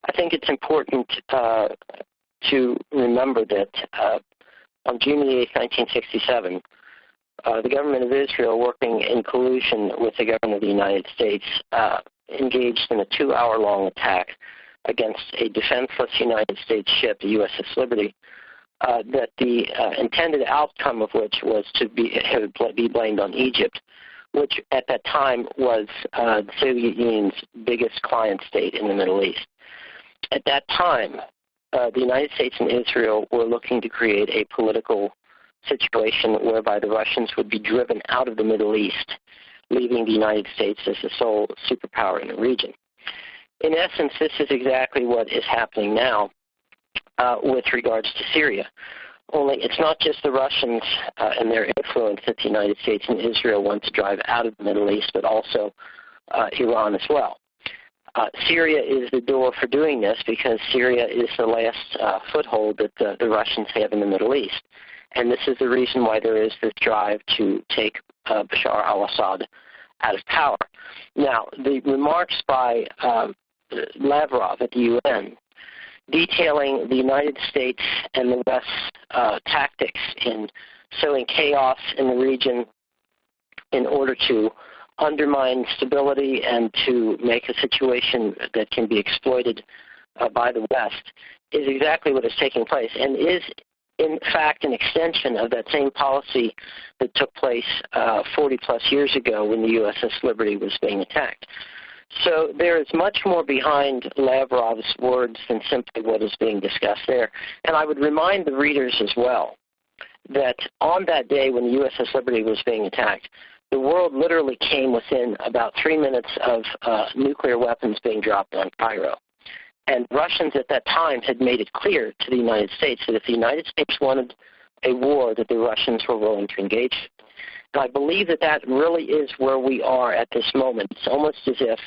I think it's important to remember that on June 8, 1967, the government of Israel, working in collusion with the government of the United States, engaged in a 2-hour-long attack against a defenseless United States ship, the USS Liberty, that the intended outcome of which was to be blamed on Egypt, which at that time was the Soviet Union's biggest client state in the Middle East. At that time, the United States and Israel were looking to create a political situation whereby the Russians would be driven out of the Middle East, leaving the United States as the sole superpower in the region. In essence, this is exactly what is happening now with regards to Syria. Only it's not just the Russians and their influence that the United States and Israel want to drive out of the Middle East, but also Iran as well. Syria is the door for doing this because Syria is the last foothold that the Russians have in the Middle East. And this is the reason why there is this drive to take Bashar al-Assad out of power. Now, the remarks by Lavrov at the UN detailing the United States and the West's tactics in sowing chaos in the region in order to undermine stability and to make a situation that can be exploited by the West is exactly what is taking place and is, in fact, an extension of that same policy that took place 40-plus years ago when the USS Liberty was being attacked. So there is much more behind Lavrov's words than simply what is being discussed there. And I would remind the readers as well that on that day when the USS Liberty was being attacked, the world literally came within about 3 minutes of nuclear weapons being dropped on Cairo. And Russians at that time had made it clear to the United States that if the United States wanted a war, that the Russians were willing to engage. And I believe that that really is where we are at this moment. It's almost as if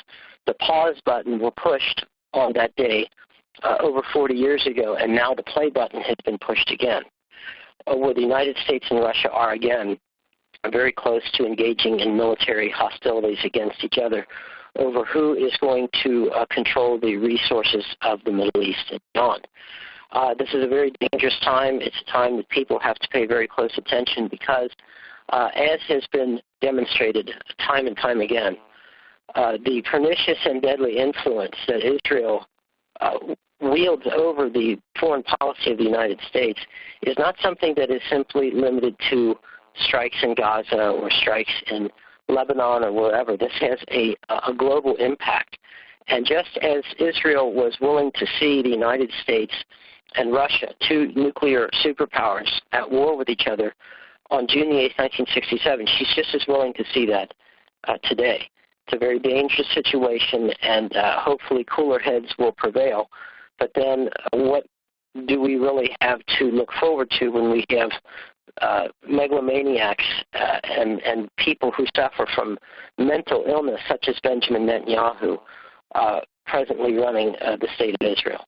the pause button were pushed on that day over 40 years ago, and now the play button has been pushed again, where the United States and Russia are again very close to engaging in military hostilities against each other over who is going to control the resources of the Middle East and beyond. This is a very dangerous time. It's a time that people have to pay very close attention because, as has been demonstrated time and time again, the pernicious and deadly influence that Israel wields over the foreign policy of the United States is not something that is simply limited to strikes in Gaza or strikes in Lebanon or wherever. This has a global impact. And just as Israel was willing to see the United States and Russia, two nuclear superpowers, at war with each other on June 8, 1967, she's just as willing to see that today. It's a very dangerous situation, and hopefully cooler heads will prevail. But then what do we really have to look forward to when we have megalomaniacs and people who suffer from mental illness, such as Benjamin Netanyahu, presently running the state of Israel?